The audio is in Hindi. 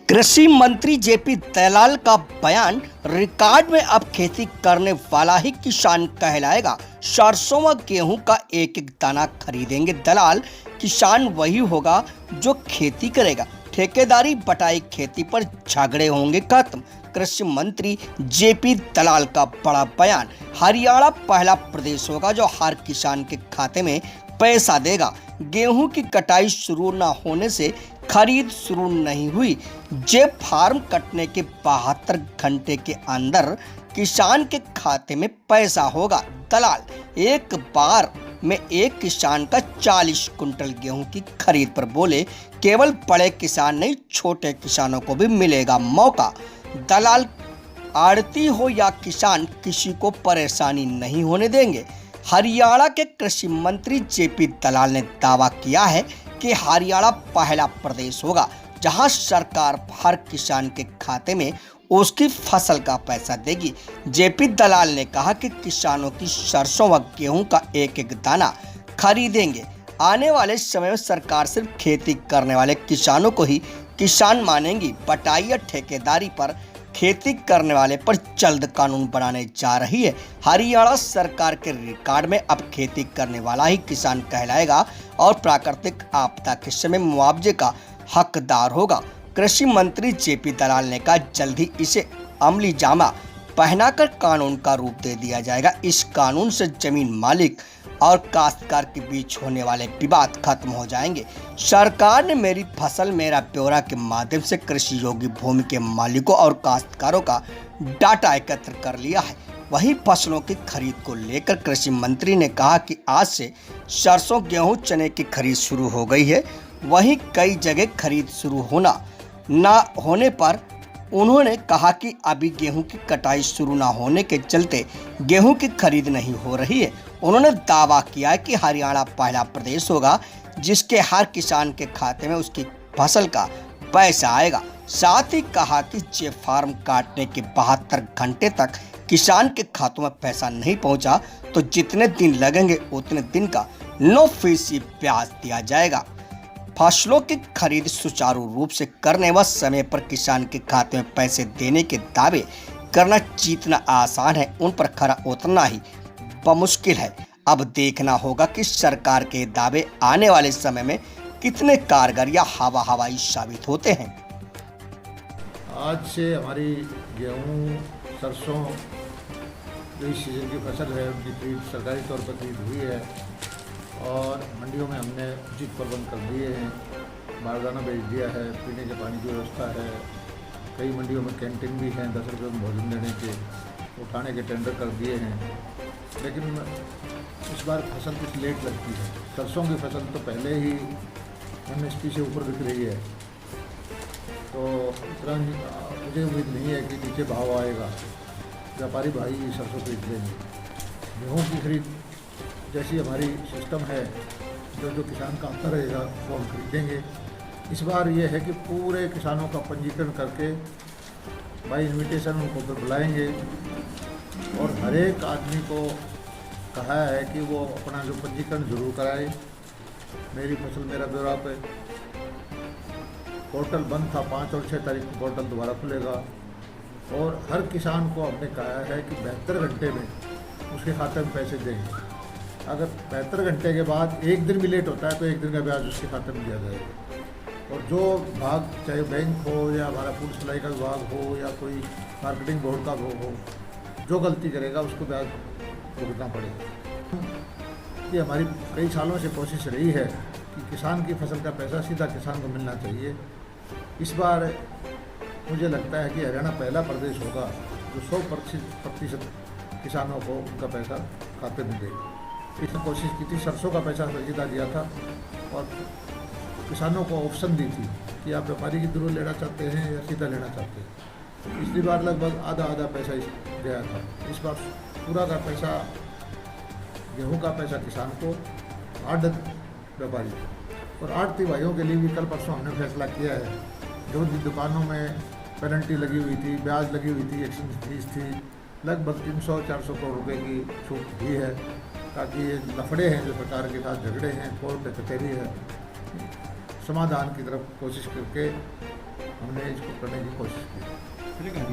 कृषि मंत्री जेपी दलाल का बयान, रिकॉर्ड में अब खेती करने वाला ही किसान कहलाएगा। सरसों व गेहूं का एक एक दाना खरीदेंगे दलाल। किसान वही होगा जो खेती करेगा। ठेकेदारी बटाई खेती पर झगड़े होंगे खत्म। कृषि मंत्री जेपी दलाल का बड़ा बयान। हरियाणा पहला प्रदेश होगा जो हर किसान के खाते में पैसा देगा। गेहूं की कटाई शुरू न होने से खरीद शुरू नहीं हुई। जे फार्म कटने के 72 घंटे के अंदर किसान के खाते में पैसा होगा। दलाल एक बार में एक किसान का 40 कुंटल गेहूं की खरीद पर बोले, केवल बड़े किसान नहीं, छोटे किसानों को भी मिलेगा मौका। दलाल आड़ती हो या किसान, किसी को परेशानी नहीं होने देंगे। हरियाणा के कृषि मंत्री जेपी दलाल ने दावा किया है कि हरियाणा पहला प्रदेश होगा जहां सरकार हर किसान के खाते में उसकी फसल का पैसा देगी। जेपी दलाल ने कहा कि किसानों की सरसों व गेहूं का एक एक दाना खरीदेंगे। आने वाले समय में सरकार सिर्फ खेती करने वाले किसानों को ही किसान मानेंगी। बटाई या ठेकेदारी पर खेती करने वाले पर जल्द कानून बनाने जा रही है। हरियाणा सरकार के रिकॉर्ड में अब खेती करने वाला ही किसान कहलाएगा और प्राकृतिक आपदा के समय मुआवजे का हकदार होगा। कृषि मंत्री जेपी दलाल ने कहा, जल्द ही इसे अमली जामा पहनाकर कानून का रूप दे दिया जाएगा। इस कानून से जमीन मालिक और काश्तकार के बीच होने वाले विवाद खत्म हो जाएंगे। सरकार ने मेरी फसल मेरा ब्यौरा के माध्यम से कृषि योग्य भूमि के मालिकों और काश्तकारों का डाटा एकत्र कर लिया है। वहीं फसलों की खरीद को लेकर कृषि मंत्री ने कहा कि आज से सरसों, गेहूं, चने की खरीद शुरू हो गई है। वहीं कई जगह खरीद शुरू ना होने पर उन्होंने कहा कि अभी गेहूं की कटाई शुरू ना होने के चलते गेहूं की खरीद नहीं हो रही है। उन्होंने दावा किया कि हरियाणा पहला प्रदेश होगा जिसके हर किसान के खाते में उसकी फसल का पैसा आएगा। साथ ही कहा कि जे फार्म काटने के 72 घंटे तक किसान के खातों में पैसा नहीं पहुंचा तो जितने दिन लगेंगे उतने दिन का 9% ब्याज दिया जाएगा। फसलों की खरीद सुचारू रूप से करने व समय पर किसान के खाते में पैसे देने के दावे करना जितना आसान है, उन पर खरा उतरना ही मुश्किल है। अब देखना होगा कि सरकार के दावे आने वाले समय में कितने कारगर या हवाई साबित होते हैं। आज से हमारी गेहूं, सरसों जो इस सीजन की फसल है उनकी खरीद सरकारी तौर पर खरीद हुई है और मंडियों में हमने उचित प्रबंध कर दिए हैं। बारदाना बेच दिया है, पीने के पानी की व्यवस्था है। कई मंडियों में कैंटीन भी हैं, 10 रुपये में भोजन देने के उठाने के टेंडर कर दिए हैं। लेकिन इस बार फसल कुछ लेट लगती है। सरसों की फसल तो पहले ही MSP से ऊपर बिक रही है, तो इतना मुझे उम्मीद नहीं है कि नीचे भाव आएगा। व्यापारी भाई सरसों खरीद लेंगे। गेहूँ की खरीद जैसी हमारी सिस्टम है, जो किसान का आता रहेगा वो हम खरीदेंगे। इस बार ये है कि पूरे किसानों का पंजीकरण करके बाई इन्विटेशन उनको पर बुलाएंगे और हर एक आदमी को कहा है कि वो अपना जो पंजीकरण जरूर कराए। मेरी फसल मेरा ब्यौरा पे पोर्टल बंद था, 5 और 6 तारीख को पोर्टल दोबारा खुलेगा और हर किसान को हमने कहा है कि 72 घंटे में उसके खाते में पैसे देंगे। अगर 72 घंटे के बाद एक दिन भी लेट होता है तो एक दिन का ब्याज उसके खाते में दिया जाएगा। और जो विभाग, चाहे बैंक हो या हमारा फूड सप्लाई का विभाग हो या कोई मार्केटिंग बोर्ड का हो, जो गलती करेगा उसको ब्याज भुगतना पड़ेगा। ये हमारी कई सालों से कोशिश रही है कि किसान की फसल का पैसा सीधा किसान को मिलना चाहिए। इस बार मुझे लगता है कि हरियाणा पहला प्रदेश होगा जो 100% किसानों को उनका पैसा खाते में देगा। इसने कोशिश की थी, सरसों का पैसा सीधा दिया था और किसानों को ऑप्शन दी थी कि आप व्यापारी के थ्रू लेना चाहते हैं या सीधा लेना चाहते हैं। पिछली बार लगभग आधा पैसा गया था। इस बार पूरा का पैसा, गेहूं का पैसा किसान को, आढ़त व्यापारी और आढ़ती भाइयों के लिए भी कल परसों हमने फैसला किया है। जो दुकानों में पेनल्टी लगी हुई थी, ब्याज लगी हुई थी, एक्सचेंज फीस थी, लगभग 300-400 करोड़ रुपए की छूट दी है, ताकि ये लफड़े हैं जो सरकार के साथ झगड़े हैं, कोर्ट कचहरी है, समाधान की तरफ कोशिश करके हमने इसको करने की कोशिश की।